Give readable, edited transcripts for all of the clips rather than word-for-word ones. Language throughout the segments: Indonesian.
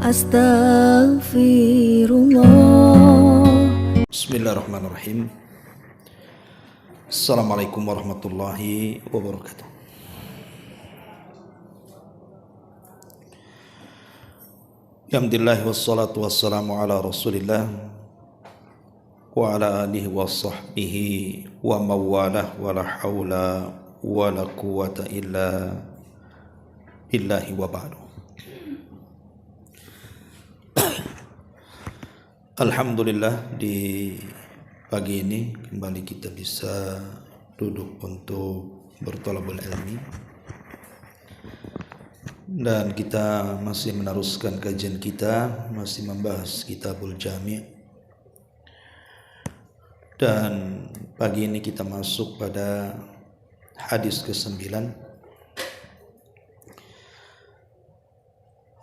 Astaghfirullah. Bismillahirrahmanirrahim. Assalamualaikum warahmatullahi wabarakatuh. Alhamdulillah wassalatu wassalamu ala Rasulillah wa ala alihi wa sahbihi wa mawalah wa la hawla wa la quwata illa billahi wa ba'du. Alhamdulillah, di pagi ini kembali kita bisa duduk untuk berthalabul ilmi, dan kita masih meneruskan kajian kita, masih membahas Kitabul Jami', dan pagi ini kita masuk pada hadis ke-9,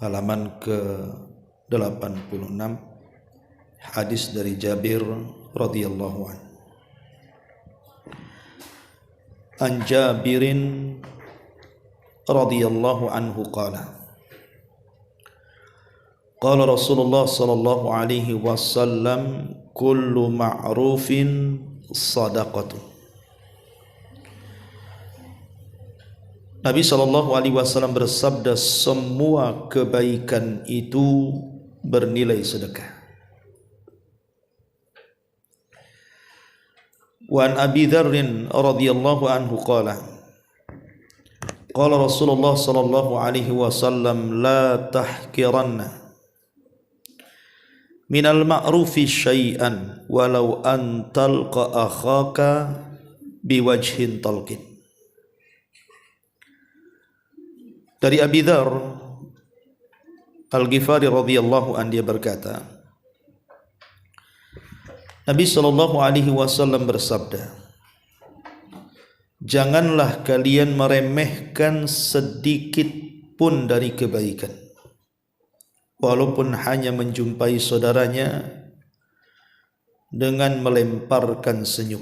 halaman ke-86, hadis dari Jabir radhiyallahu anhu. An Jabirin radhiyallahu anhu qala qala Rasulullah sallallahu alaihi wasallam kullu ma'rufin sadaqatun. Nabi sallallahu alaihi wasallam bersabda, semua kebaikan itu bernilai sedekah. Wa an Abi Dzar radhiyallahu anhu qala qala Rasulullah sallallahu alaihi wasallam la tahqiranna minal ma'rufi syai'an walau an talqa akhaka biwajhin talqin. Dari Abi Dzar Al-Ghifari radhiyallahu anhu, dia berkata, Nabi sallallahu alaihi wasallam bersabda, janganlah kalian meremehkan sedikit pun dari kebaikan, walaupun hanya menjumpai saudaranya dengan melemparkan senyum.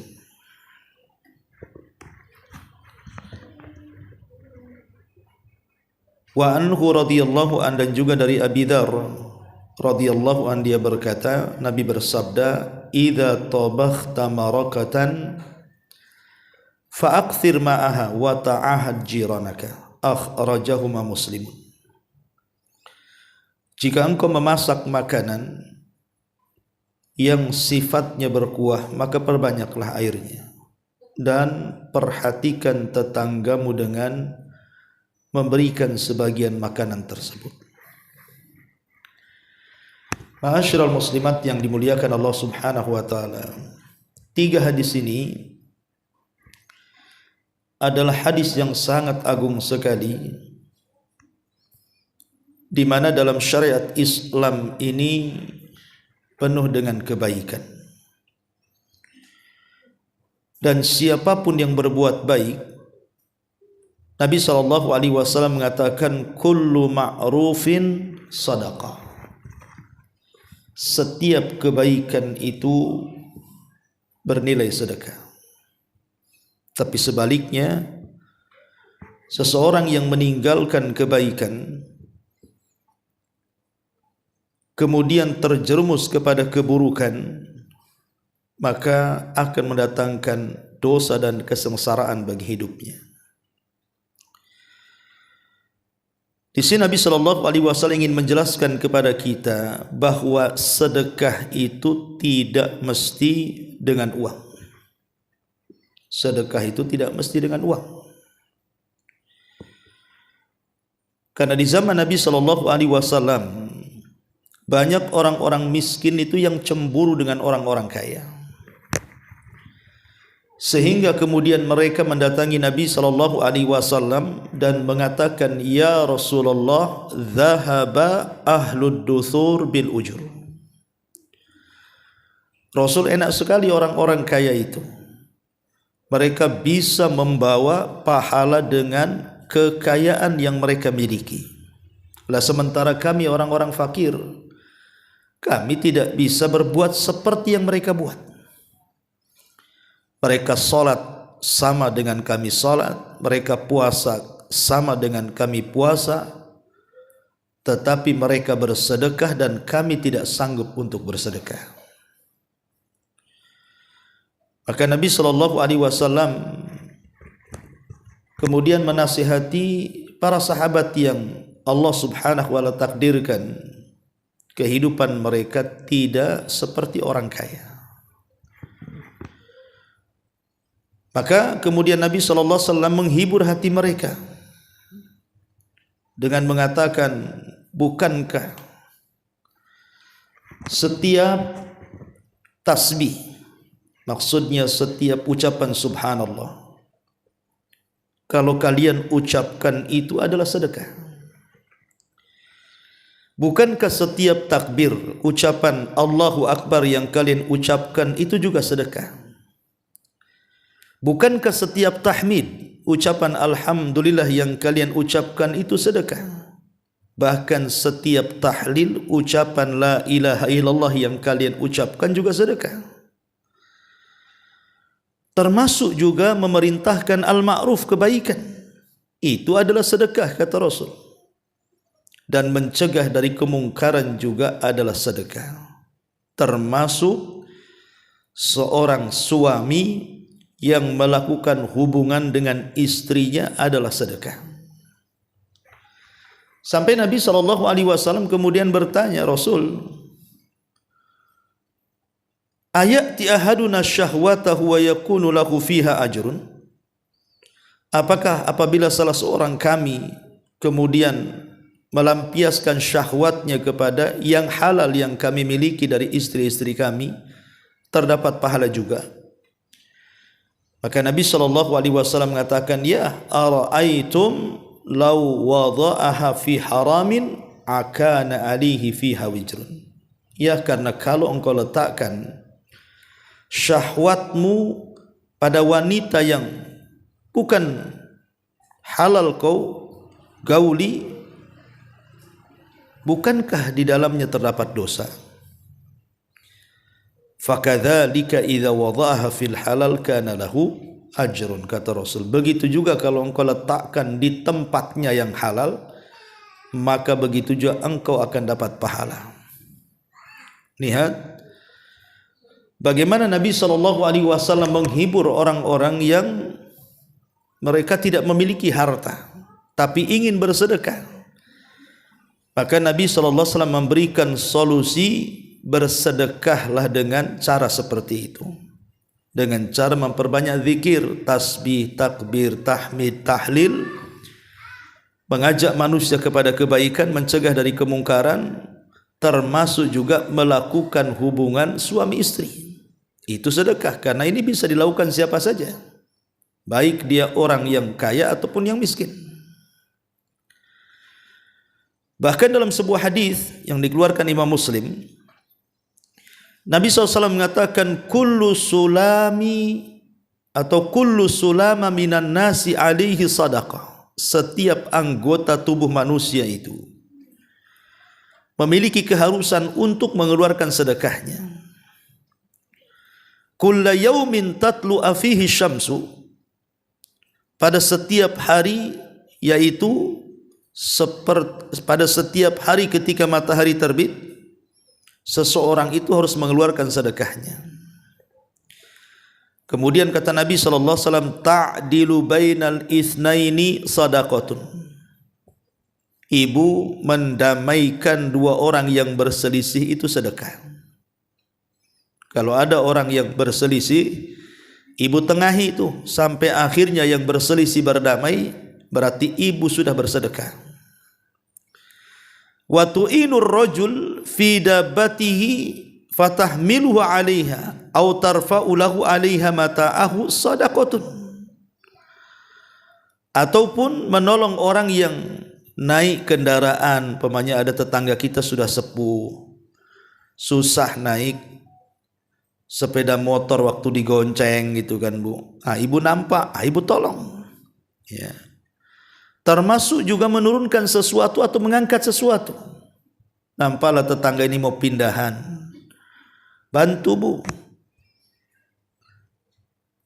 Wa anhu radhiyallahu an, dan juga dari Abi Dzar radhiyallahu an, dia berkata, Nabi bersabda, idza tabakhta marakatan fa'akthir ma'aha wa ta'ahad jiranaka, akhrajahuma Muslimun. Jika engkau memasak makanan yang sifatnya berkuah, maka perbanyaklah airnya, dan perhatikan tetanggamu dengan memberikan sebagian makanan tersebut. Ma'asyiral muslimat yang dimuliakan Allah Subhanahu wa taala, tiga hadis ini adalah hadis yang sangat agung sekali, di mana dalam syariat Islam ini penuh dengan kebaikan. Dan siapapun yang berbuat baik, Nabi sallallahu alaihi wasallam mengatakan kullu ma'rufin sadaqah. Setiap kebaikan itu bernilai sedekah. Tapi sebaliknya, seseorang yang meninggalkan kebaikan kemudian terjerumus kepada keburukan, maka akan mendatangkan dosa dan kesengsaraan bagi hidupnya. Di sini Nabi sallallahu alaihi wasallam ingin menjelaskan kepada kita bahwa sedekah itu tidak mesti dengan uang. Sedekah itu tidak mesti dengan uang. Karena di zaman Nabi sallallahu alaihi wasallam banyak orang-orang miskin itu yang cemburu dengan orang-orang kaya, sehingga kemudian mereka mendatangi Nabi sallallahu alaihi wasallam dan mengatakan, ya Rasulullah, dhahaba ahlud duthur bil ujur. Rasul, enak sekali orang-orang kaya itu, mereka bisa membawa pahala dengan kekayaan yang mereka miliki. Lah sementara kami orang-orang fakir, kami tidak bisa berbuat seperti yang mereka buat. Mereka salat sama dengan kami salat, mereka puasa sama dengan kami puasa, tetapi mereka bersedekah dan kami tidak sanggup untuk bersedekah. Maka Nabi SAW kemudian menasihati para sahabat yang Allah Subhanahu wa ta'ala takdirkan kehidupan mereka tidak seperti orang kaya. Maka kemudian Nabi SAW menghibur hati mereka dengan mengatakan, bukankah setiap tasbih, maksudnya setiap ucapan subhanallah, kalau kalian ucapkan itu adalah sedekah? Bukankah setiap takbir, ucapan Allahu Akbar yang kalian ucapkan itu juga sedekah? Bukankah setiap tahmid, ucapan Alhamdulillah yang kalian ucapkan itu sedekah? Bahkan setiap tahlil, ucapan La ilaha illallah yang kalian ucapkan juga sedekah. Termasuk juga memerintahkan al-ma'ruf, kebaikan. Itu adalah sedekah, kata Rasul. Dan mencegah dari kemungkaran juga adalah sedekah. Termasuk seorang suami yang melakukan hubungan dengan istrinya adalah sedekah. Sampai Nabi SAW kemudian bertanya, Rasul, ayati ahaduna syahwatahu wa yakunu lahu fiha ajrun? Apakah apabila salah seorang kami kemudian melampiaskan syahwatnya kepada yang halal yang kami miliki dari istri-istri kami, terdapat pahala juga? Maka Nabi SAW mengatakan, ya ara'aitum law wada'aha fi haramin akana alihi fiha wijrun. Ya, karena kalau engkau letakkan syahwatmu pada wanita yang bukan halal kau gauli, bukankah di dalamnya terdapat dosa? Fakadzalika idza wada'aha fil halal kana lahu ajrun, kata Rasul. Begitu juga kalau engkau letakkan di tempatnya yang halal, maka begitu juga engkau akan dapat pahala. Lihat bagaimana Nabi SAW menghibur orang-orang yang mereka tidak memiliki harta tapi ingin bersedekah. Maka Nabi SAW memberikan solusi, bersedekahlah dengan cara seperti itu, dengan cara memperbanyak zikir, tasbih, takbir, tahmid, tahlil, mengajak manusia kepada kebaikan, mencegah dari kemungkaran, termasuk juga melakukan hubungan suami istri. Itu sedekah, karena ini bisa dilakukan siapa saja, baik dia orang yang kaya ataupun yang miskin. Bahkan dalam sebuah hadis yang dikeluarkan Imam Muslim, Nabi SAW mengatakan, kullu sulami atau kullu sulama minan nasi alaihi sadaqah. Setiap anggota tubuh manusia itu memiliki keharusan untuk mengeluarkan sedekahnya. Kulla yaumin tatlu afihi syamsu, pada setiap hari, yaitu pada setiap hari ketika matahari terbit, seseorang itu harus mengeluarkan sedekahnya. Kemudian kata Nabi SAW, ta'dilu bainal itsnaini sadaqatun. Ibu mendamaikan dua orang yang berselisih itu sedekah. Kalau ada orang yang berselisih, ibu tengahi itu sampai akhirnya yang berselisih berdamai, berarti ibu sudah bersedekah. Wa tu'inur rajul fi dabbatihi fatahmiluhu 'alaiha aw tarfa'u lahu 'alaiha mata'ahu shadaqatun. Ataupun menolong orang yang naik kendaraan, pemanya ada tetangga kita sudah sepuh, susah naik sepeda motor waktu digonceng gitu kan Bu. Ibu nampak, ibu tolong. Ya. Termasuk juga menurunkan sesuatu atau mengangkat sesuatu. Nampaklah tetangga ini mau pindahan, bantu Bu,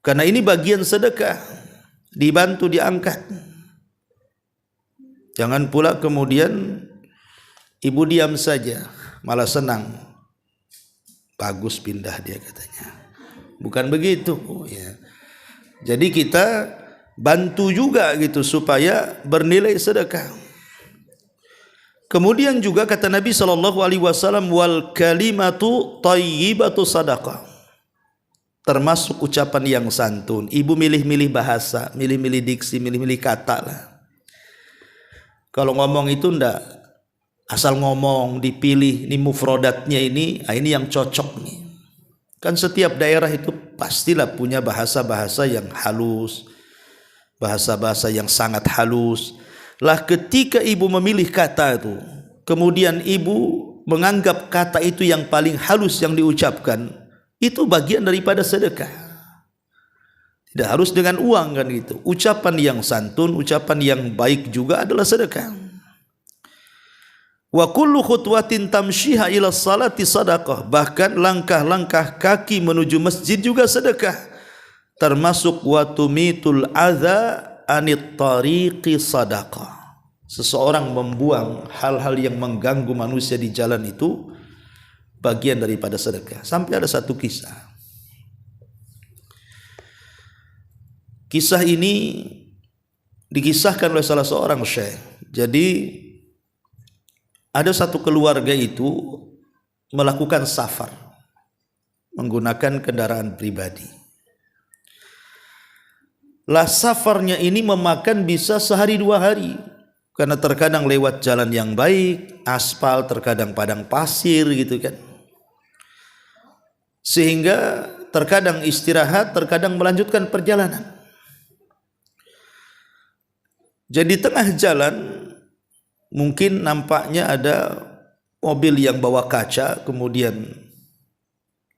karena ini bagian sedekah, dibantu diangkat. Jangan pula kemudian Ibu diam saja, malah senang. Bagus pindah dia katanya. Bukan begitu. Ya. Jadi kita bantu juga gitu supaya bernilai sedekah. Kemudian juga kata Nabi SAW, wal kalimatu thayyibatu sadaqah. Termasuk ucapan yang santun. Ibu milih-milih bahasa, milih-milih diksi, milih-milih kata lah. Kalau ngomong itu ndak asal ngomong, dipilih ini mufrodatnya ini yang cocok nih. Kan setiap daerah itu pastilah punya bahasa-bahasa yang halus, bahasa-bahasa yang sangat halus. Lah ketika ibu memilih kata itu, kemudian ibu menganggap kata itu yang paling halus yang diucapkan, itu bagian daripada sedekah. Tidak harus dengan uang kan gitu. Ucapan yang santun, ucapan yang baik juga adalah sedekah. Wa kullu khutwatin tamshiha ila salati sadaqah. Bahkan langkah-langkah kaki menuju masjid juga sedekah. Termasuk wa tumitul adza anit tariqi sadaqah. Seseorang membuang hal-hal yang mengganggu manusia di jalan itu bagian daripada sedekah. Sampai ada satu kisah. Kisah ini dikisahkan oleh salah seorang syekh. Jadi ada satu keluarga itu melakukan safar menggunakan kendaraan pribadi. Lah safarnya ini memakan bisa sehari 2 hari. Karena terkadang lewat jalan yang baik, aspal, terkadang padang pasir gitu kan. Sehingga terkadang istirahat, terkadang melanjutkan perjalanan. Jadi tengah jalan mungkin nampaknya ada mobil yang bawa kaca, kemudian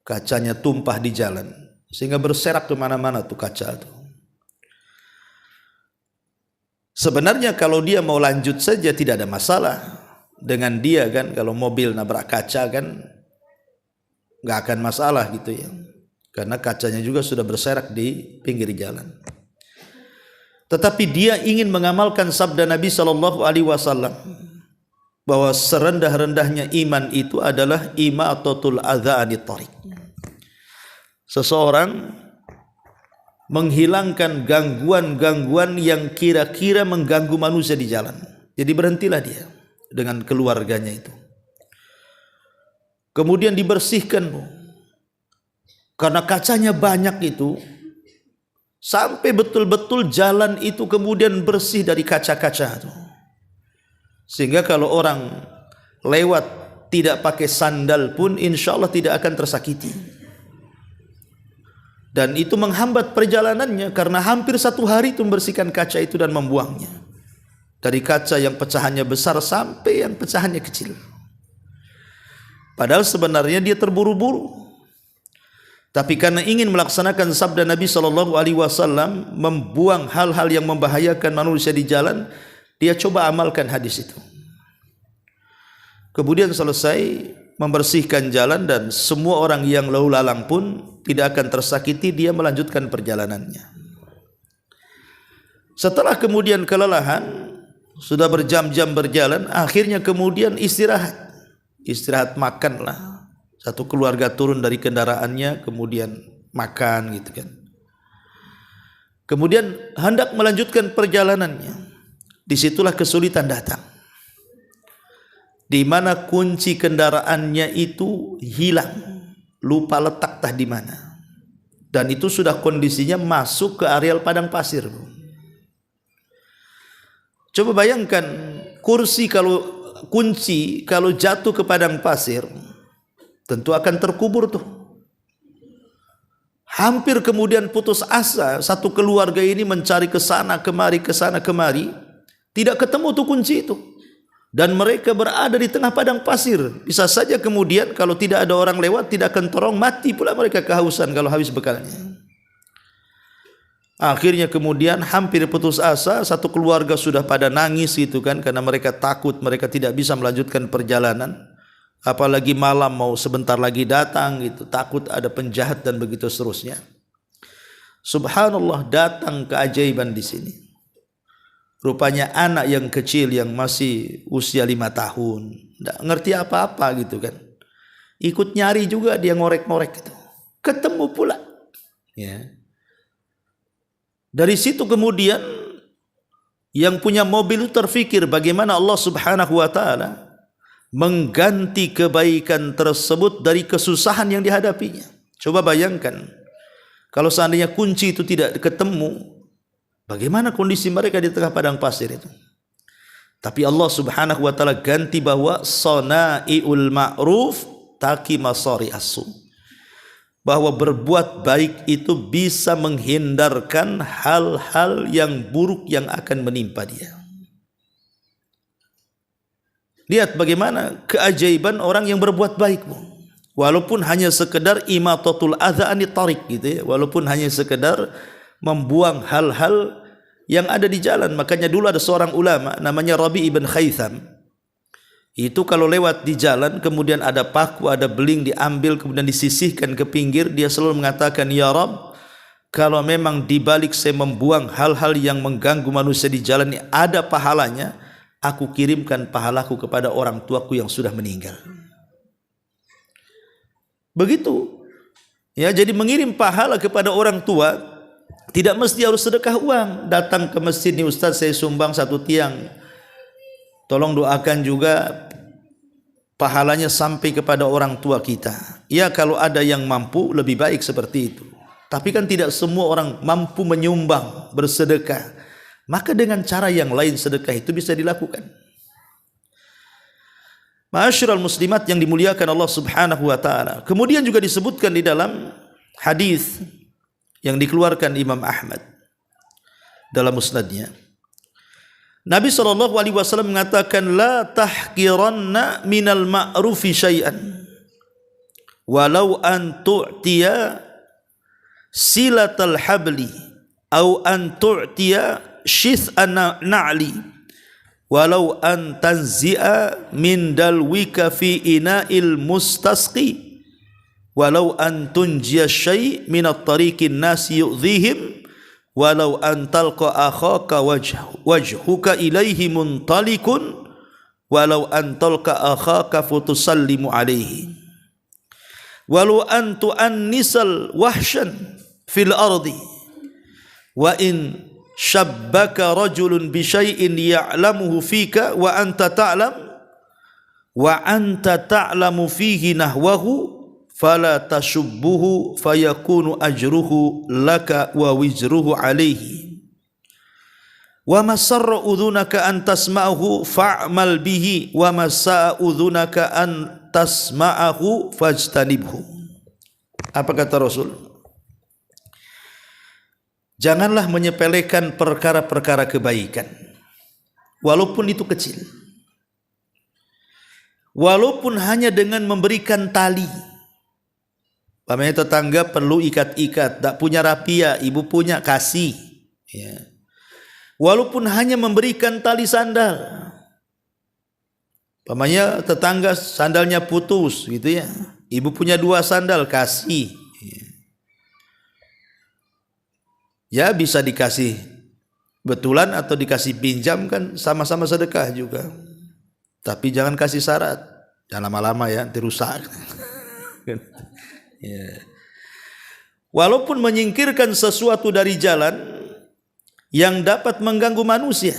kacanya tumpah di jalan sehingga berserak kemana-mana tuh kaca tuh. Sebenarnya kalau dia mau lanjut saja tidak ada masalah dengan dia kan, kalau mobil nabrak kaca kan nggak akan masalah gitu ya, karena kacanya juga sudah berserak di pinggir jalan. Tetapi dia ingin mengamalkan sabda Nabi SAW bahwa serendah-rendahnya iman itu adalah imatatul adza anit thariq. Seseorang menghilangkan gangguan-gangguan yang kira-kira mengganggu manusia di jalan. Jadi berhentilah dia dengan keluarganya itu. Kemudian dibersihkan, karena kacanya banyak itu. Sampai betul-betul jalan itu kemudian bersih dari kaca-kaca itu. Sehingga kalau orang lewat tidak pakai sandal pun insya Allah tidak akan tersakiti. Dan itu menghambat perjalanannya karena hampir 1 hari itu membersihkan kaca itu dan membuangnya. Dari kaca yang pecahannya besar sampai yang pecahannya kecil. Padahal sebenarnya dia terburu-buru. Tapi karena ingin melaksanakan sabda Nabi SAW, membuang hal-hal yang membahayakan manusia di jalan, dia coba amalkan hadis itu. Kemudian selesai membersihkan jalan dan semua orang yang lalu lalang pun tidak akan tersakiti, dia melanjutkan perjalanannya. Setelah kemudian kelelahan, sudah berjam-jam berjalan, akhirnya kemudian istirahat. Istirahat makanlah. Satu keluarga turun dari kendaraannya, kemudian makan gitu kan. Kemudian hendak melanjutkan perjalanannya. Disitulah kesulitan datang. Di mana kunci kendaraannya itu hilang, lupa letak tah di mana. Dan itu sudah kondisinya masuk ke areal padang pasir. Coba bayangkan kunci kalau jatuh ke padang pasir, tentu akan terkubur tuh. Hampir kemudian putus asa, satu keluarga ini mencari ke sana kemari, tidak ketemu tuh kunci itu. Dan mereka berada di tengah padang pasir. Bisa saja kemudian kalau tidak ada orang lewat, tidak akan terong, mati pula mereka kehausan kalau habis bekalnya. Akhirnya kemudian hampir putus asa, satu keluarga sudah pada nangis gitu kan, karena mereka takut, mereka tidak bisa melanjutkan perjalanan. Apalagi malam mau sebentar lagi datang gitu, takut ada penjahat dan begitu seterusnya. Subhanallah, datang keajaiban di sini. Rupanya anak yang kecil yang masih usia 5 tahun Nggak ngerti apa-apa gitu kan. Ikut nyari juga dia ngorek-ngorek gitu. Ketemu pula. Ya. Dari situ kemudian yang punya mobil itu terfikir bagaimana Allah Subhanahu wa taala mengganti kebaikan tersebut dari kesusahan yang dihadapinya. Coba bayangkan kalau seandainya kunci itu tidak ketemu, bagaimana kondisi mereka di tengah padang pasir itu. Tapi Allah Subhanahu wa taala ganti bahwa sana'iul ma'ruf taki masari asu, bahwa berbuat baik itu bisa menghindarkan hal-hal yang buruk yang akan menimpa dia. Lihat bagaimana keajaiban orang yang berbuat baik, walaupun hanya sekedar imatatul adza anit tariq gitu ya, walaupun hanya sekedar membuang hal-hal yang ada di jalan. Makanya dulu ada seorang ulama namanya Rabi ibn Khaytham. Itu kalau lewat di jalan kemudian ada paku, ada beling diambil kemudian disisihkan ke pinggir, dia selalu mengatakan, ya Rabb, kalau memang dibalik saya membuang hal-hal yang mengganggu manusia di jalan ini ada pahalanya, aku kirimkan pahalaku kepada orang tuaku yang sudah meninggal. Begitu. Ya, jadi mengirim pahala kepada orang tua tidak mesti harus sedekah uang. Datang ke masjid nih Ustaz, saya sumbang 1 tiang. Tolong doakan juga pahalanya sampai kepada orang tua kita. Ya, kalau ada yang mampu lebih baik seperti itu. Tapi kan tidak semua orang mampu menyumbang, bersedekah. Maka dengan cara yang lain sedekah itu bisa dilakukan. Ma'asyiral muslimat yang dimuliakan Allah Subhanahu wa taala. Kemudian juga disebutkan di dalam hadis yang dikeluarkan Imam Ahmad dalam musnadnya. Nabi SAW mengatakan, la tahqiranna minal ma'rufi syai'an walau an tu'tiya silatal habli au an tu'tiya syith'an na'li walau an tanzi'a min dalwika fi ina'il mustasqi walau an tunjiya syai' min at-tariqin nasi yu'dhihim walau an talqa akhaka wajhuka ilaihi muntalikun walau an talqa akhaka futusallimu alaihi walau an tu'annisal wahshan fil ardi wa in syabbaka rajulun bi syai'in ya'lamuhu fika wa anta ta'lamu fihi nahwahu fala tashubbuhu fayakunu ajruhu laka wa wizruhu alaihi wa masarra udhunaka an tasma'ahu fa'mal bihi wa masa'a udhunaka an tasma'ahu fajtanibhu. Apa kata Rasul? Janganlah menyepelekan perkara-perkara kebaikan, walaupun itu kecil, walaupun hanya dengan memberikan tali. Pamannya tetangga perlu ikat-ikat, tak punya rapia, ibu punya, kasih. Ya. Walaupun hanya memberikan tali sandal. Pamannya tetangga sandalnya putus, gitu ya. Ibu punya 2 sandal, kasih. Ya bisa dikasih betulan atau dikasih pinjam, kan sama-sama sedekah juga. Tapi jangan kasih syarat, jangan lama-lama ya, nanti rusak. Ya. Walaupun menyingkirkan sesuatu dari jalan yang dapat mengganggu manusia,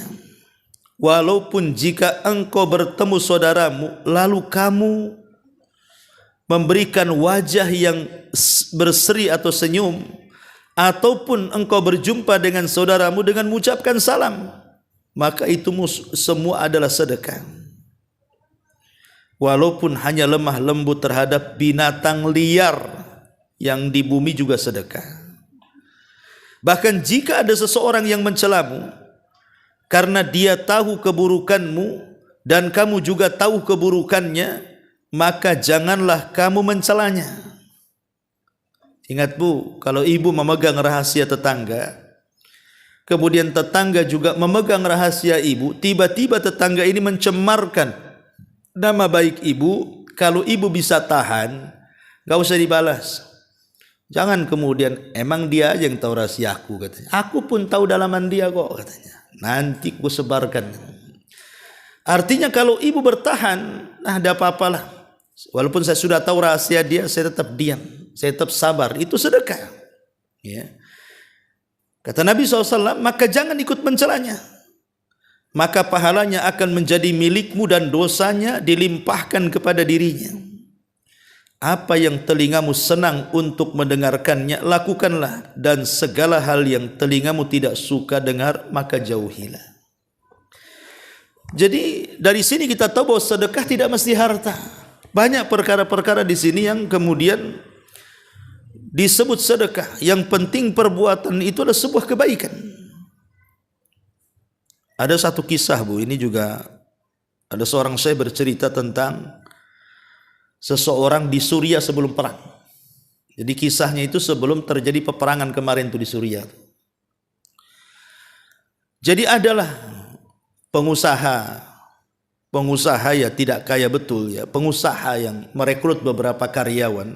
walaupun jika engkau bertemu saudaramu lalu kamu memberikan wajah yang berseri atau senyum, ataupun engkau berjumpa dengan saudaramu dengan mengucapkan salam, maka itu semua adalah sedekah. Walaupun hanya lemah lembut terhadap binatang liar yang di bumi juga sedekah. Bahkan jika ada seseorang yang mencelamu karena dia tahu keburukanmu dan kamu juga tahu keburukannya, maka janganlah kamu mencelanya. Ingat Bu, kalau ibu memegang rahasia tetangga, kemudian tetangga juga memegang rahasia ibu, tiba-tiba tetangga ini mencemarkan nama baik ibu, kalau ibu bisa tahan, gak usah dibalas. Jangan kemudian, emang dia aja yang tahu rahasiaku, katanya. Aku pun tahu dalaman dia kok, katanya. Nanti ku sebarkan. Artinya kalau ibu bertahan, ada apa-apalah. Walaupun saya sudah tahu rahasia dia, saya tetap diam, saya tetap sabar. Itu sedekah. Ya. Kata Nabi SAW, maka jangan ikut mencelanya. Maka pahalanya akan menjadi milikmu dan dosanya dilimpahkan kepada dirinya. Apa yang telingamu senang untuk mendengarkannya, lakukanlah. Dan segala hal yang telingamu tidak suka dengar, maka jauhilah. Jadi dari sini kita tahu bahwa sedekah tidak mesti harta. Banyak perkara-perkara di sini yang kemudian disebut sedekah. Yang penting perbuatan itu adalah sebuah kebaikan. Ada satu kisah, Bu, ini juga ada seorang saya bercerita tentang seseorang di Suriah sebelum perang. Jadi kisahnya itu sebelum terjadi peperangan kemarin itu di Suriah. Jadi adalah pengusaha ya tidak kaya betul ya, pengusaha yang merekrut beberapa karyawan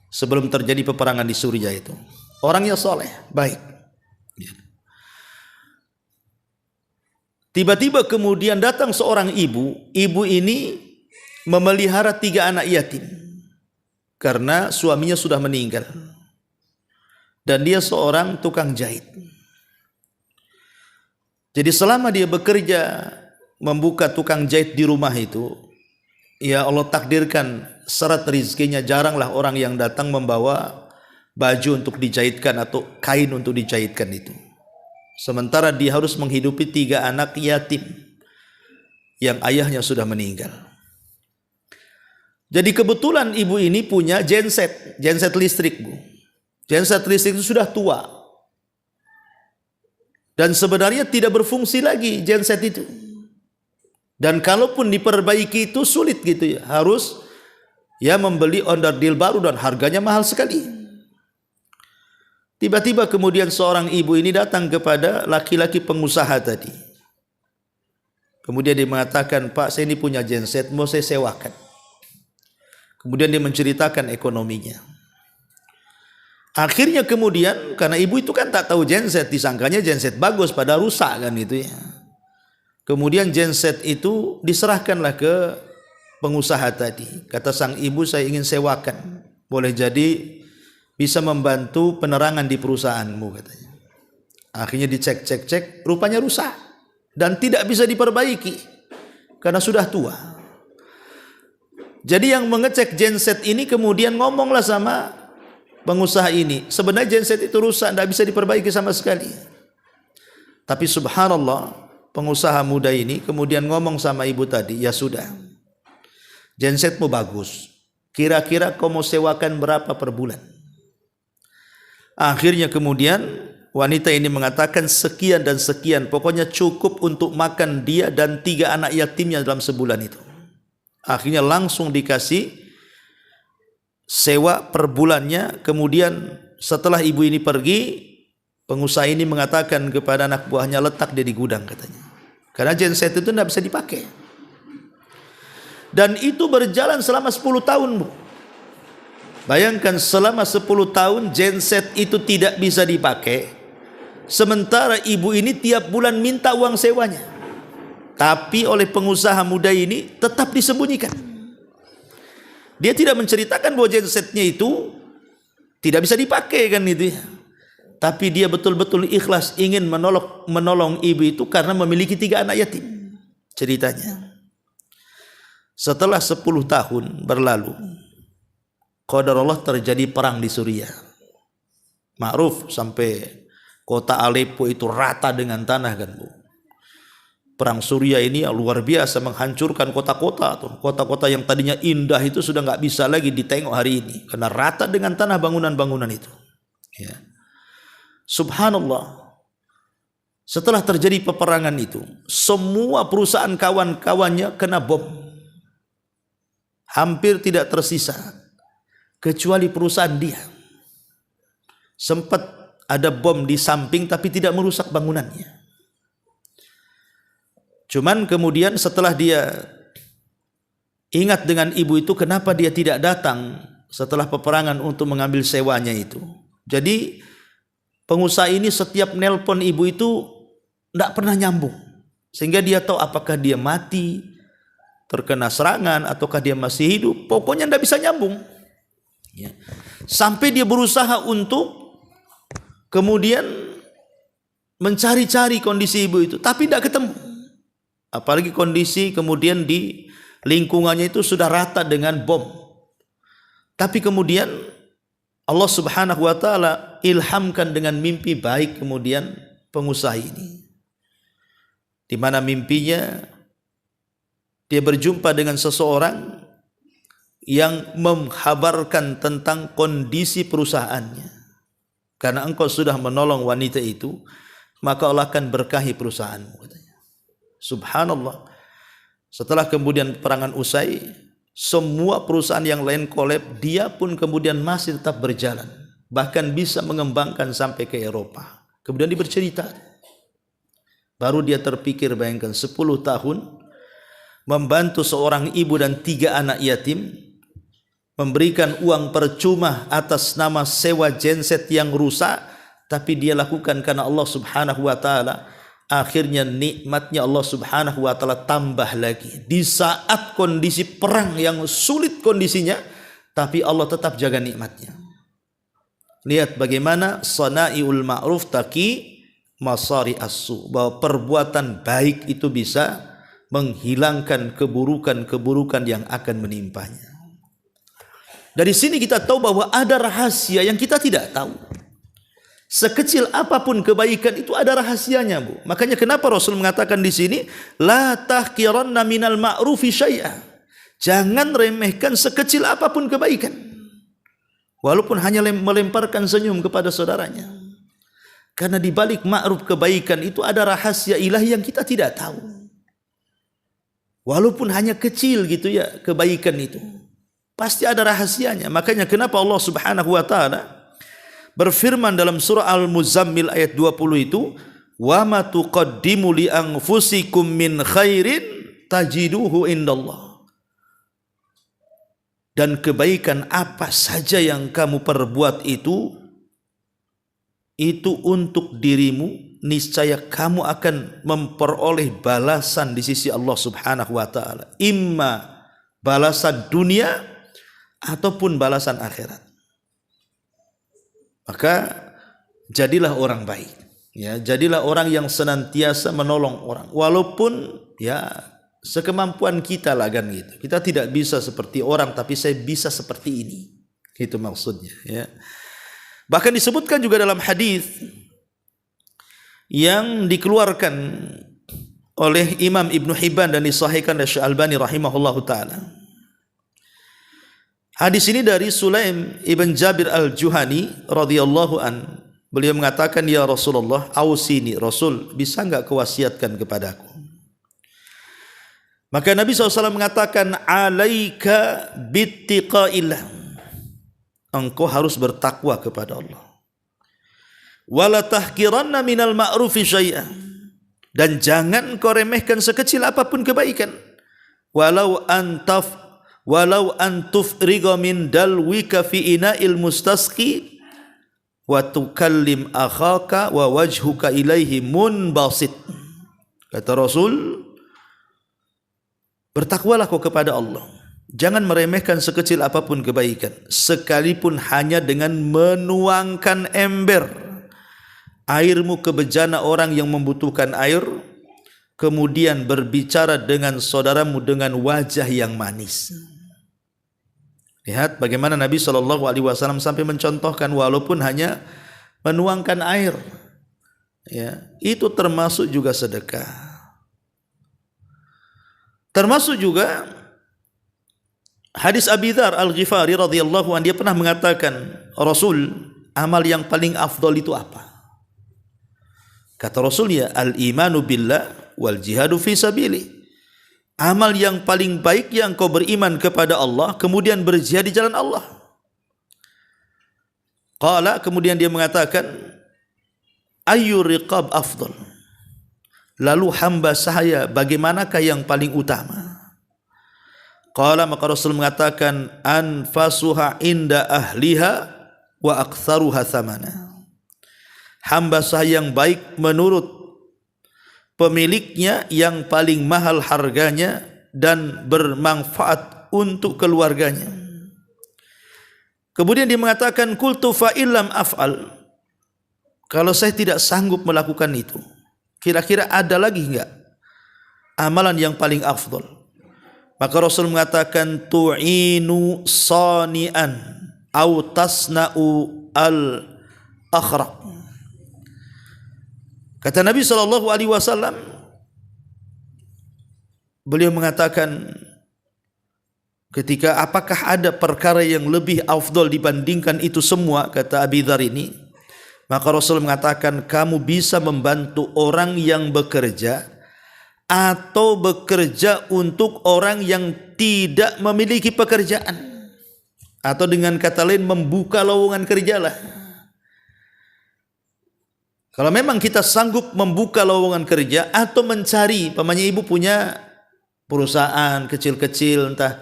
sebelum terjadi peperangan di Suriah itu. Orangnya soleh, baik. Tiba-tiba kemudian datang seorang ibu. Ibu ini memelihara 3 anak yatim karena suaminya sudah meninggal. Dan dia seorang tukang jahit. Jadi selama dia bekerja membuka tukang jahit di rumah itu, ya Allah takdirkan syarat rezekinya, jaranglah orang yang datang membawa baju untuk dijahitkan atau kain untuk dijahitkan itu. Sementara dia harus menghidupi 3 anak yatim yang ayahnya sudah meninggal. Jadi kebetulan ibu ini punya genset listrik, Bu. Genset listrik itu sudah tua. Dan sebenarnya tidak berfungsi lagi genset itu. Dan kalaupun diperbaiki itu sulit gitu ya. Harus ya membeli onderdil baru dan harganya mahal sekali. Tiba-tiba kemudian seorang ibu ini datang kepada laki-laki pengusaha tadi. Kemudian dia mengatakan, Pak, saya ini punya genset, mau saya sewakan. Kemudian dia menceritakan ekonominya. Akhirnya kemudian, karena ibu itu kan tak tahu genset, disangkanya genset bagus, pada rusak kan itu ya. Kemudian genset itu diserahkanlah ke pengusaha tadi. Kata sang ibu, saya ingin sewakan. Boleh jadi bisa membantu penerangan di perusahaanmu, katanya. Akhirnya dicek, rupanya rusak dan tidak bisa diperbaiki karena sudah tua. Jadi yang mengecek genset ini kemudian ngomonglah sama pengusaha ini, sebenarnya genset itu rusak, tidak bisa diperbaiki sama sekali. Tapi subhanallah, pengusaha muda ini kemudian ngomong sama ibu tadi, ya sudah, gensetmu bagus, kira-kira kau mau sewakan berapa per bulan? Akhirnya kemudian wanita ini mengatakan sekian dan sekian, pokoknya cukup untuk makan dia dan 3 anak yatimnya dalam sebulan itu. Akhirnya langsung dikasih sewa per bulannya. Kemudian setelah ibu ini pergi, pengusaha ini mengatakan kepada anak buahnya, letak dia di gudang, katanya. Karena genset itu tidak bisa dipakai. Dan itu berjalan selama 10 tahun, Bu. Bayangkan selama 10 tahun genset itu tidak bisa dipakai. Sementara ibu ini tiap bulan minta uang sewanya. Tapi oleh pengusaha muda ini tetap disembunyikan. Dia tidak menceritakan bahwa gensetnya itu tidak bisa dipakai kan itu ya. Tapi dia betul-betul ikhlas ingin menolong ibu itu karena memiliki 3 anak yatim. Ceritanya. Setelah 10 tahun berlalu, qadarullah terjadi perang di Suriah. Ma'ruf sampai kota Aleppo itu rata dengan tanah kan, Bu. Perang Suriah ini luar biasa menghancurkan kota-kota tuh. Kota-kota yang tadinya indah itu sudah nggak bisa lagi ditengok hari ini karena rata dengan tanah bangunan-bangunan itu. Ya. Subhanallah. Setelah terjadi peperangan itu, semua perusahaan kawan-kawannya kena bom. Hampir tidak tersisa kecuali perusahaan dia. Sempat ada bom di samping tapi tidak merusak bangunannya. Cuman kemudian setelah dia ingat dengan ibu itu, kenapa dia tidak datang setelah peperangan untuk mengambil sewanya itu. Jadi pengusaha ini setiap nelpon ibu itu tidak pernah nyambung. Sehingga dia tahu apakah dia mati, terkena serangan ataukah dia masih hidup, pokoknya tidak bisa nyambung. Ya. Sampai dia berusaha untuk kemudian mencari-cari kondisi ibu itu, tapi tidak ketemu. Apalagi kondisi kemudian di lingkungannya itu sudah rata dengan bom. Tapi kemudian Allah Subhanahu wa taala ilhamkan dengan mimpi baik kemudian pengusaha ini. Di mana mimpinya dia berjumpa dengan seseorang yang menghabarkan tentang kondisi perusahaannya. Karena engkau sudah menolong wanita itu, maka Allah akan berkahi perusahaanmu, katanya. Subhanallah. Setelah kemudian peperangan usai, semua perusahaan yang lain kolab, dia pun kemudian masih tetap berjalan, bahkan bisa mengembangkan sampai ke Eropa. Kemudian dia bercerita, baru dia terpikir, bayangkan 10 tahun membantu seorang ibu dan 3 anak yatim, memberikan uang percuma atas nama sewa genset yang rusak, tapi dia lakukan karena Allah Subhanahu wa taala. Akhirnya nikmatnya Allah Subhanahu wa taala tambah lagi. Di saat kondisi perang yang sulit kondisinya, tapi Allah tetap jaga nikmatnya. Lihat bagaimana sana'iul ma'ruf taqi masari as-su, bahwa perbuatan baik itu bisa menghilangkan keburukan-keburukan yang akan menimpanya. Dari sini kita tahu bahwa ada rahasia yang kita tidak tahu. Sekecil apapun kebaikan itu ada rahasianya, Bu. Makanya kenapa Rasul mengatakan di sini, la tahqiranna minal ma'rufi syai'a. Jangan remehkan sekecil apapun kebaikan. Walaupun hanya melemparkan senyum kepada saudaranya. Karena di balik ma'ruf kebaikan itu ada rahasia ilahi yang kita tidak tahu. Walaupun hanya kecil gitu ya kebaikan itu, pasti ada rahasianya. Makanya kenapa Allah Subhanahu wa taala berfirman dalam surah Al-Muzammil ayat 20 itu, wa ma tuqaddimu li anfusikum min khairin tajiduhu indallah. Dan kebaikan apa saja yang kamu perbuat itu untuk dirimu, niscaya kamu akan memperoleh balasan di sisi Allah Subhanahu wa taala. Imma balasan dunia ataupun balasan akhirat. Maka jadilah orang baik, ya, jadilah orang yang senantiasa menolong orang, walaupun ya sekemampuan kita lah kan gitu. Kita tidak bisa seperti orang, tapi saya bisa seperti ini, itu maksudnya. Ya. Bahkan disebutkan juga dalam hadis yang dikeluarkan oleh Imam Ibn Hibban dan disahihkan oleh Syekh Albani rahimahullahu taala. Hadis ini dari Sulaim ibn Jabir al-Juhani radhiyallahu an. Beliau mengatakan, ya Rasulullah, ausini, Rasul, bisa enggak kewasiatkan kepadaku? Maka Nabi SAW mengatakan, alaika bittiqaillah. Engkau harus bertakwa kepada Allah. Wala tahqiranna minal ma'rufi syai'an. Dan jangan kau remehkan sekecil apapun kebaikan. Walau antufriga min dalwika fi ina'il mustasqi wa tukallim akhaka wa wajhuka ilaihi munbasit. Kata Rasul, bertakwalah kau kepada Allah. Jangan meremehkan sekecil apapun kebaikan, sekalipun hanya dengan menuangkan ember airmu ke bejana orang yang membutuhkan air, kemudian berbicara dengan saudaramu dengan wajah yang manis. Lihat bagaimana Nabi SAW sampai mencontohkan walaupun hanya menuangkan air, ya, itu termasuk juga sedekah. Termasuk juga hadis Abi Dzar Al-Ghifari radhiyallahu anhu, dia pernah mengatakan, Rasul, amal yang paling afdal itu apa? Kata Rasul, ya, al-imanu billah wal jihadu fi sabili. Amal yang paling baik yang kau beriman kepada Allah, kemudian berjihad di jalan Allah. Qala, kemudian dia mengatakan, ayyu riqab afdal. Lalu hamba saya bagaimanakah yang paling utama? Qala, maka Rasul mengatakan, anfasuha inda ahliha wa aktsaruha thamana. Hamba saya yang baik menurut pemiliknya, yang paling mahal harganya dan bermanfaat untuk keluarganya. Kemudian dia mengatakan, qultu fa illam af'al, kalau saya tidak sanggup melakukan itu, kira-kira ada lagi enggak amalan yang paling afdal? Maka Rasul mengatakan, tu'inu sani'an au tasna'u al-akhraq. Kata Nabi SAW, beliau mengatakan ketika apakah ada perkara yang lebih afdal dibandingkan itu semua, kata Abi Dzar ini, maka Rasul mengatakan, kamu bisa membantu orang yang bekerja atau bekerja untuk orang yang tidak memiliki pekerjaan, atau dengan kata lain membuka lowongan kerjalah. Kalau memang kita sanggup membuka lowongan kerja atau mencari, pamannya ibu punya perusahaan kecil-kecil, entah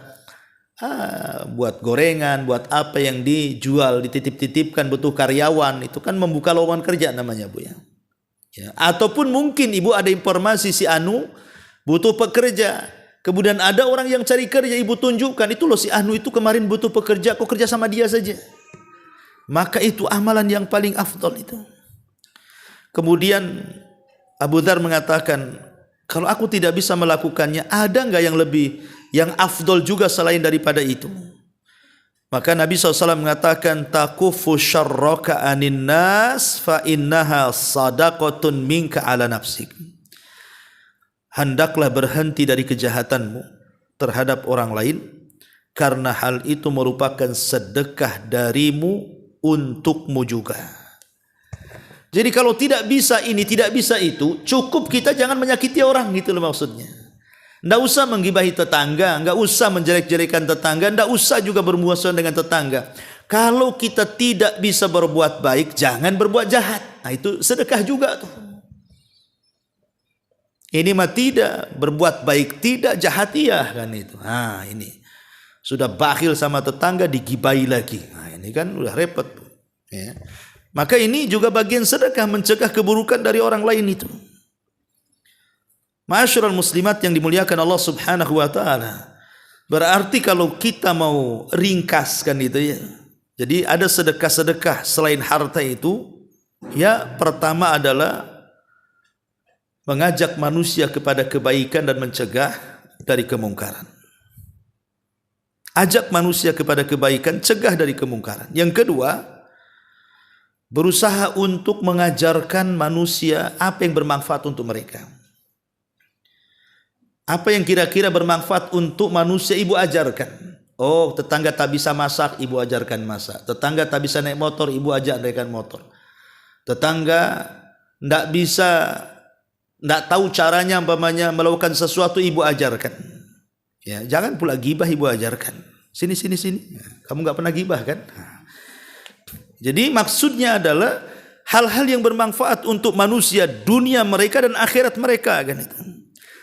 buat gorengan, buat apa yang dijual, dititip-titipkan, butuh karyawan, itu kan membuka lowongan kerja namanya, Bu ya. Ataupun mungkin ibu ada informasi si anu butuh pekerja, kemudian ada orang yang cari kerja, ibu tunjukkan, itu loh si anu itu kemarin butuh pekerja, kok kerja sama dia saja. Maka itu amalan yang paling afdal itu. Kemudian Abu Dzar mengatakan, kalau aku tidak bisa melakukannya, ada enggak yang afdol juga selain daripada itu? Maka Nabi SAW mengatakan, takufu syarraka anin nas fa innaha sadaqatun minka ala nafsik. Hendaklah berhenti dari kejahatanmu terhadap orang lain, karena hal itu merupakan sedekah darimu untukmu juga. Jadi kalau tidak bisa ini, tidak bisa itu, cukup kita jangan menyakiti orang, gitu loh maksudnya. Tidak usah menggibahi tetangga, enggak usah menjelek-jelekan tetangga, tidak usah juga bermusuhan dengan tetangga. Kalau kita tidak bisa berbuat baik, jangan berbuat jahat. Nah itu sedekah juga tuh. Ini mah tidak, berbuat baik tidak, jahat iya kan itu. Nah ini sudah bakhil sama tetangga, digibahi lagi. Nah ini kan udah repot tuh. Ya. Maka ini juga bagian sedekah, mencegah keburukan dari orang lain itu. Ma'asyiral muslimat yang dimuliakan Allah Subhanahu wa taala. Berarti kalau kita mau ringkaskan itu ya. Jadi ada sedekah-sedekah selain harta itu, ya pertama adalah mengajak manusia kepada kebaikan dan mencegah dari kemungkaran. Ajak manusia kepada kebaikan, cegah dari kemungkaran. Yang kedua, berusaha untuk mengajarkan manusia apa yang bermanfaat untuk mereka. Apa yang kira-kira bermanfaat untuk manusia, ibu ajarkan. Oh, tetangga tak bisa masak, ibu ajarkan masak. Tetangga tak bisa naik motor, ibu ajarkan motor. Tetangga tidak tahu caranya umpamanya melakukan sesuatu, ibu ajarkan. Ya, jangan pula gibah, ibu ajarkan. Sini. Kamu nggak pernah gibah kan? Jadi maksudnya adalah hal-hal yang bermanfaat untuk manusia, dunia mereka dan akhirat mereka kan itu.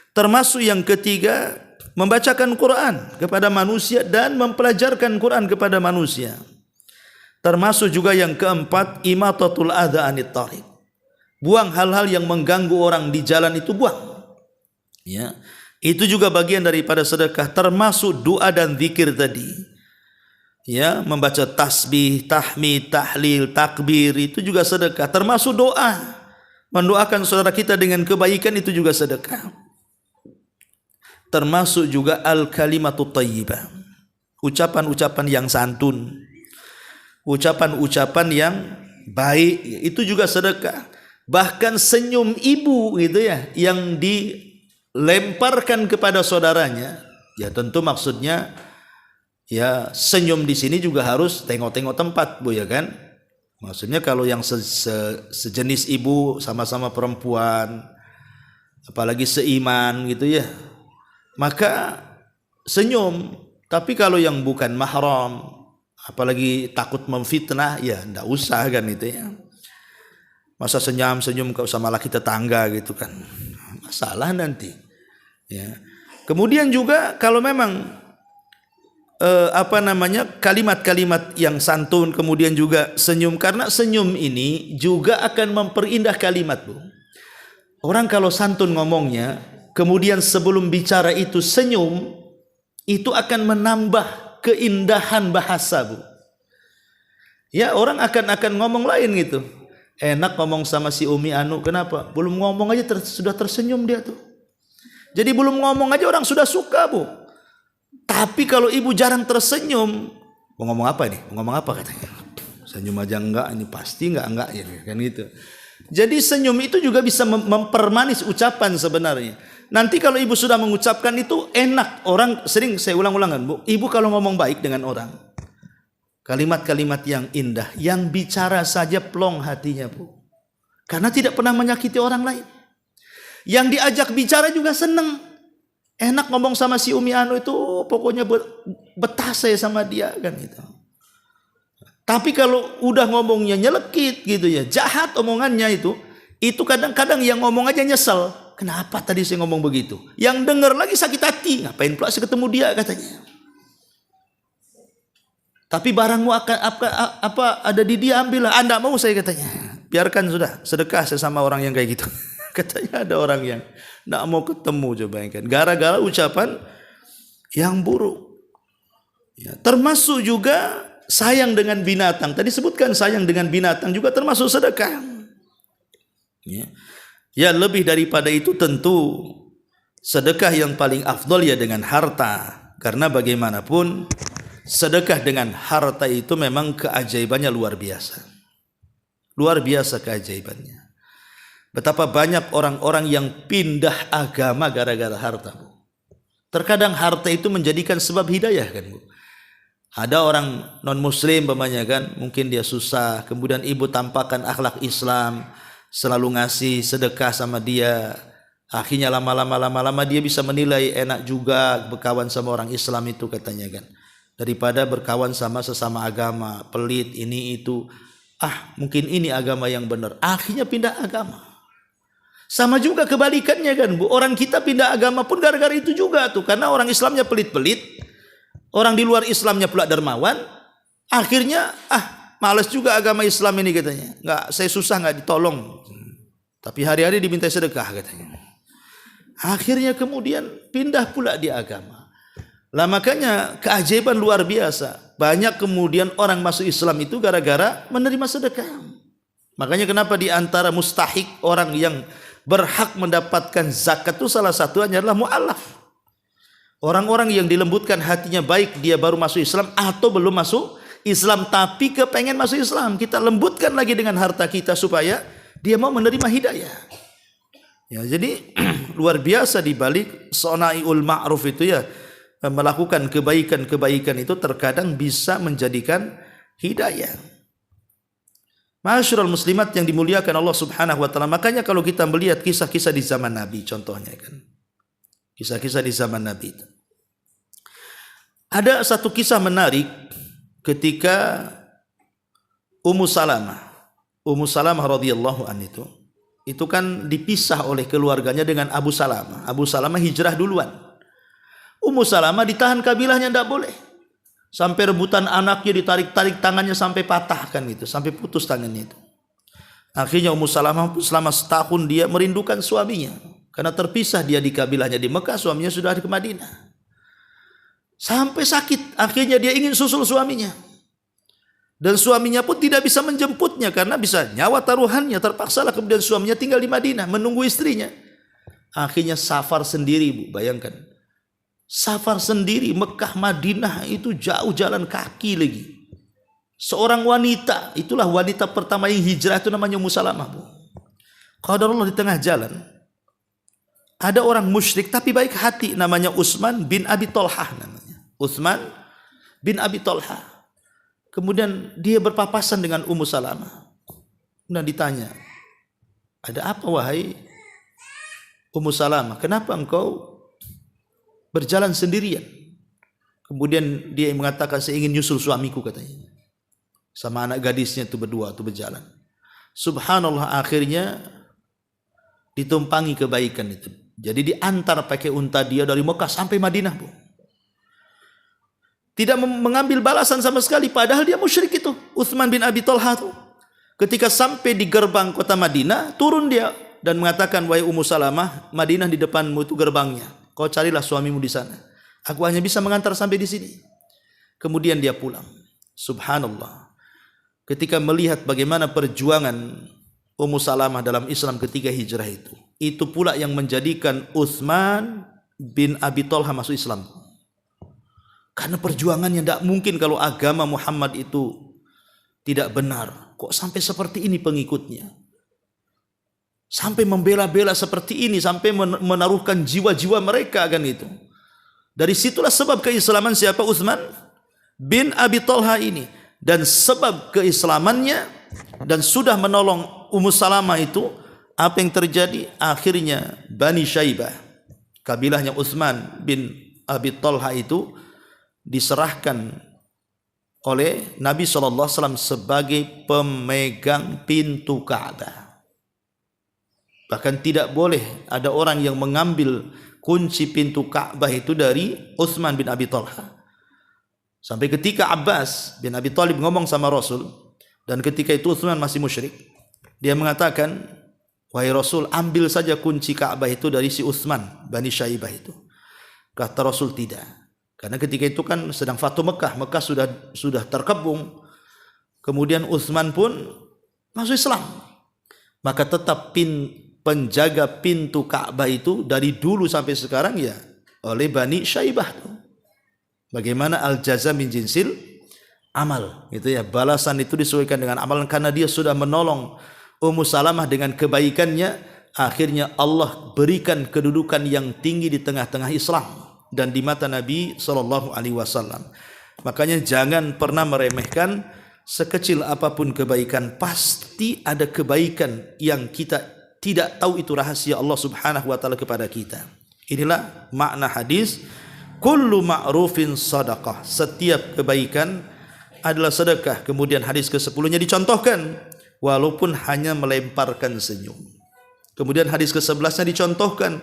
Termasuk yang ketiga, membacakan Quran kepada manusia dan mempelajarkan Quran kepada manusia. Termasuk juga yang keempat, imatatul adza anit thariq. Buang hal-hal yang mengganggu orang di jalan itu, buang. Ya. Itu juga bagian daripada sedekah, termasuk doa dan zikir tadi. Ya, membaca tasbih, tahmid, tahlil, takbir, itu juga sedekah. Termasuk doa, mendoakan saudara kita dengan kebaikan, itu juga sedekah. Termasuk juga al-kalimatut thayyibah, ucapan-ucapan yang santun, ucapan-ucapan yang baik, itu juga sedekah. Bahkan senyum ibu gitu ya, yang dilemparkan kepada saudaranya, ya tentu maksudnya ya senyum di sini juga harus tengok-tengok tempat, Bu ya kan? Maksudnya kalau yang sejenis ibu, sama-sama perempuan, apalagi seiman gitu ya, maka senyum. Tapi kalau yang bukan mahram, apalagi takut memfitnah, ya enggak usah kan itu ya. Masa senyum kau sama laki tetangga gitu kan, masalah nanti. Ya. Kemudian juga kalau memang kalimat-kalimat yang santun, kemudian juga senyum, karena senyum ini juga akan memperindah kalimat, Bu. Orang kalau santun ngomongnya, kemudian sebelum bicara itu senyum, itu akan menambah keindahan bahasa, Bu. Ya, orang akan ngomong lain gitu. Enak ngomong sama si Umi Anu, kenapa? Belum ngomong aja sudah tersenyum dia tuh. Jadi belum ngomong aja orang sudah suka, Bu. Tapi kalau ibu jarang tersenyum, mau ngomong apa nih? Mau ngomong apa katanya? Senyum aja enggak, ini pasti enggak ya kan gitu. Jadi senyum itu juga bisa mempermanis ucapan sebenarnya. Nanti kalau ibu sudah mengucapkan itu enak, orang sering saya ulang-ulangan, Bu. Ibu kalau ngomong baik dengan orang, kalimat-kalimat yang indah, yang bicara saja plong hatinya, Bu. Karena tidak pernah menyakiti orang lain. Yang diajak bicara juga senang. Enak ngomong sama si Umi Anu itu, pokoknya betah saya sama dia kan gitu. Tapi kalau udah ngomongnya nyelekit gitu ya, jahat omongannya itu kadang-kadang yang ngomong aja nyesel. Kenapa tadi saya ngomong begitu? Yang denger lagi sakit hati. Ngapain pula saya ketemu dia katanya. Tapi barangmu apa ada di dia, ambillah. Anda mau, saya katanya. Biarkan sudah, sedekah sesama orang yang kayak gitu. Katanya ada orang yang tidak mau ketemu, coba bayangkan. Gara-gara ucapan yang buruk. Ya, termasuk juga sayang dengan binatang. Tadi sebutkan sayang dengan binatang juga termasuk sedekah. Ya, lebih daripada itu tentu sedekah yang paling afdol ya dengan harta. Karena bagaimanapun sedekah dengan harta itu memang keajaibannya luar biasa. Luar biasa keajaibannya. Betapa banyak orang-orang yang pindah agama gara-gara harta, Bu. Terkadang harta itu menjadikan sebab hidayah kan, Bu. Ada orang non-muslim umpamanya kan, mungkin dia susah, kemudian ibu tampakkan akhlak Islam, selalu ngasih sedekah sama dia. Akhirnya lama-lama dia bisa menilai enak juga berkawan sama orang Islam itu katanya kan. Daripada berkawan sama sesama agama, pelit ini itu. Mungkin ini agama yang benar. Akhirnya pindah agama. Sama juga kebalikannya kan, Bu. Orang kita pindah agama pun gara-gara itu juga tuh. Karena orang Islamnya pelit-pelit, orang di luar Islamnya pula dermawan. Akhirnya malas juga agama Islam ini katanya. Saya susah nggak ditolong. Tapi hari-hari diminta sedekah katanya. Akhirnya kemudian pindah pula di agama. Lah makanya keajaiban luar biasa. Banyak kemudian orang masuk Islam itu gara-gara menerima sedekah. Makanya kenapa di antara mustahik orang yang berhak mendapatkan zakat itu salah satunya adalah mu'alaf. Orang-orang yang dilembutkan hatinya baik dia baru masuk Islam atau belum masuk Islam tapi kepengen masuk Islam. Kita lembutkan lagi dengan harta kita supaya dia mau menerima hidayah. Ya, jadi luar biasa di balik sonaiul ma'ruf itu ya. Melakukan kebaikan-kebaikan itu terkadang bisa menjadikan hidayah. Ma'asyiral muslimat yang dimuliakan Allah Subhanahu wa taala. Makanya kalau kita melihat kisah-kisah di zaman Nabi contohnya kan. Kisah-kisah di zaman Nabi itu. Ada satu kisah menarik ketika Ummu Salamah radhiyallahu an itu kan dipisah oleh keluarganya dengan Abu Salamah. Abu Salamah hijrah duluan. Ummu Salamah ditahan kabilahnya, tidak boleh. Sampai rebutan anaknya ditarik-tarik tangannya sampai patah kan gitu, sampai putus tangannya itu. Akhirnya Ummu Salamah selama setahun dia merindukan suaminya. Karena terpisah dia di kabilahnya di Mekah, suaminya sudah di Madinah. Sampai sakit, akhirnya dia ingin susul suaminya. Dan suaminya pun tidak bisa menjemputnya karena bisa nyawa taruhannya. Terpaksalah kemudian suaminya tinggal di Madinah menunggu istrinya. Akhirnya safar sendiri, Bu, bayangkan. Safar sendiri Mekah Madinah itu jauh jalan kaki lagi. Seorang wanita, itulah wanita pertama yang hijrah itu namanya Ummu Salamah, Bu. Qadarullah di tengah jalan ada orang musyrik tapi baik hati namanya Utsman bin Abi Thalhah namanya. Utsman bin Abi Thalhah. Kemudian dia berpapasan dengan Ummu Salamah. Kemudian ditanya, "Ada apa wahai Ummu Salamah? Kenapa engkau berjalan sendirian?" Kemudian dia mengatakan, "Saya ingin nyusul suamiku," katanya. Sama anak gadisnya itu berdua itu berjalan. Subhanallah, akhirnya ditumpangi kebaikan itu. Jadi diantar pakai unta dia dari Mekah sampai Madinah, Bu. Tidak mengambil balasan sama sekali padahal dia musyrik itu. Utsman bin Abi Thalhah itu. Ketika sampai di gerbang kota Madinah, turun dia dan mengatakan, wahai Ummu Salamah, Madinah di depanmu itu gerbangnya. Kau carilah suamimu di sana. Aku hanya bisa mengantar sampai di sini. Kemudian dia pulang. Subhanallah. Ketika melihat bagaimana perjuangan Ummu Salamah dalam Islam ketika hijrah itu pula yang menjadikan Utsman bin Abi Thalha masuk Islam. Karena perjuangannya tidak mungkin kalau agama Muhammad itu tidak benar. Kok sampai seperti ini pengikutnya? Sampai membela-bela seperti ini, sampai menaruhkan jiwa-jiwa mereka kan itu. Dari situlah sebab keislaman siapa? Utsman bin Abi Thalha ini. Dan sebab keislamannya dan sudah menolong Ummu Salamah itu, apa yang terjadi? Akhirnya Bani Syaibah, kabilahnya Utsman bin Abi Thalha itu diserahkan oleh Nabi SAW sebagai pemegang pintu Ka'bah. Bahkan tidak boleh ada orang yang mengambil kunci pintu Ka'bah itu dari Utsman bin Abi Thalha. Sampai ketika Abbas bin Abi Thalib ngomong sama Rasul, dan ketika itu Utsman masih musyrik, dia mengatakan, wahai Rasul, ambil saja kunci Ka'bah itu dari si Utsman Bani Syaibah itu. Kata Rasul, tidak. Karena ketika itu kan sedang Fatu Mekah, Mekah sudah terkepung. Kemudian Utsman pun masuk Islam. Maka tetap penjaga pintu Ka'bah itu dari dulu sampai sekarang ya oleh Bani Syaibah. Bagaimana al-jaza min jinsil amal, gitu ya. Balasan itu disesuaikan dengan amalan, karena dia sudah menolong Ummu Salamah dengan kebaikannya. Akhirnya Allah berikan kedudukan yang tinggi di tengah-tengah Islam dan di mata Nabi SAW. Makanya jangan pernah meremehkan sekecil apapun kebaikan. Pasti ada kebaikan yang kita tidak tahu, itu rahasia Allah Subhanahu wa taala kepada kita. Inilah makna hadis kullu ma'rufin sadaqah. Setiap kebaikan adalah sedekah. Kemudian hadis ke-10-nya dicontohkan, walaupun hanya melemparkan senyum. Kemudian hadis ke-11-nya dicontohkan,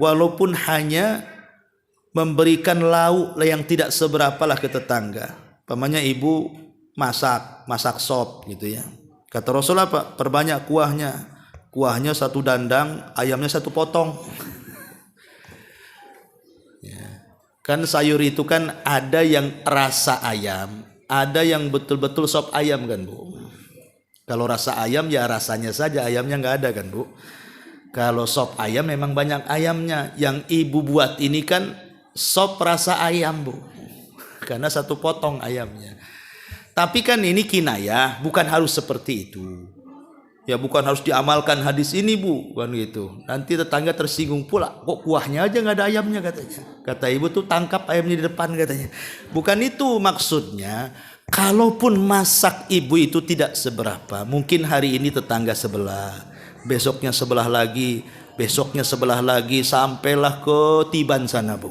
walaupun hanya memberikan lauk yang tidak seberapa lah ke tetangga. Pamannya ibu masak sop gitu ya. Kata Rasul apa? Perbanyak kuahnya. Kuahnya 1 dandang, ayamnya 1 potong. Kan sayur itu kan ada yang rasa ayam, ada yang betul-betul sop ayam kan Bu. Kalau rasa ayam ya rasanya saja, ayamnya nggak ada kan Bu. Kalau sop ayam memang banyak ayamnya. Yang ibu buat ini kan sop rasa ayam Bu, karena 1 potong ayamnya. Tapi kan ini kinayah, bukan harus seperti itu. Ya bukan harus diamalkan hadis ini Bu, kan gitu. Nanti tetangga tersinggung pula, kok kuahnya aja nggak ada ayamnya katanya. Kata ibu tuh, tangkap ayamnya di depan katanya. Bukan itu maksudnya. Kalaupun masak ibu itu tidak seberapa, mungkin hari ini tetangga sebelah, besoknya sebelah lagi, besoknya sebelah lagi, sampailah ke Tiban sana Bu.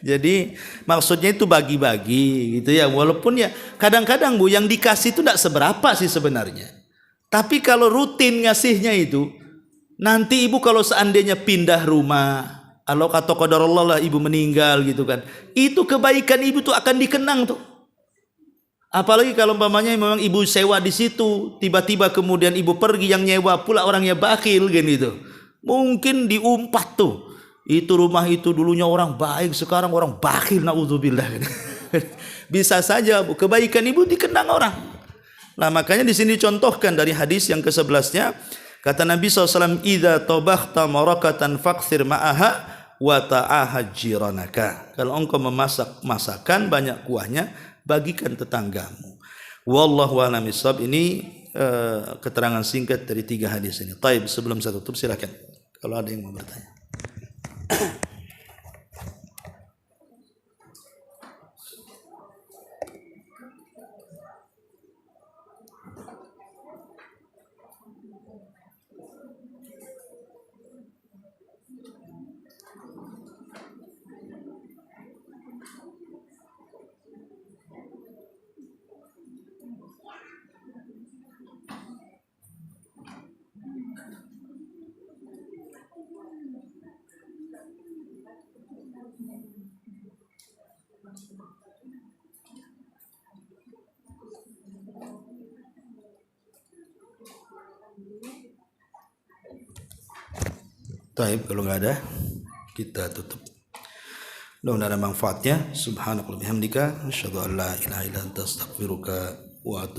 Jadi maksudnya itu bagi-bagi gitu ya. Walaupun ya kadang-kadang Bu, yang dikasih itu tidak seberapa sih sebenarnya. Tapi kalau rutin ngasihnya itu, nanti ibu kalau seandainya pindah rumah, kalau kata qadarullah lah ibu meninggal gitu kan, itu kebaikan ibu tuh akan dikenang tuh. Apalagi kalau umpamanya memang ibu sewa di situ, tiba-tiba kemudian ibu pergi, yang nyewa pula orangnya bakhil gitu. Mungkin diumpat tuh. Itu rumah itu dulunya orang baik, sekarang orang bakhil, naudzubillah. Bisa saja Bu, kebaikan ibu dikenang orang. Nah makanya di sini contohkan dari hadis yang ke-11-nya, kata Nabi SAW, idza tabakhta marakatan faqthir ma'aha wa ta'ahad jiranaka. Kalau engkau memasak masakan banyak kuahnya, bagikan tetanggamu. Wallahu a'lam bishawab. Ini keterangan singkat dari 3 hadis ini. Taib, sebelum saya tutup silakan kalau ada yang mau bertanya. Taib, kalau nggak ada kita tutup. Mudah-mudahan ada manfaatnya. Subhanakallahumma bihamdika asyhadu an la ilaha illa anta astaghfiruka wa atubu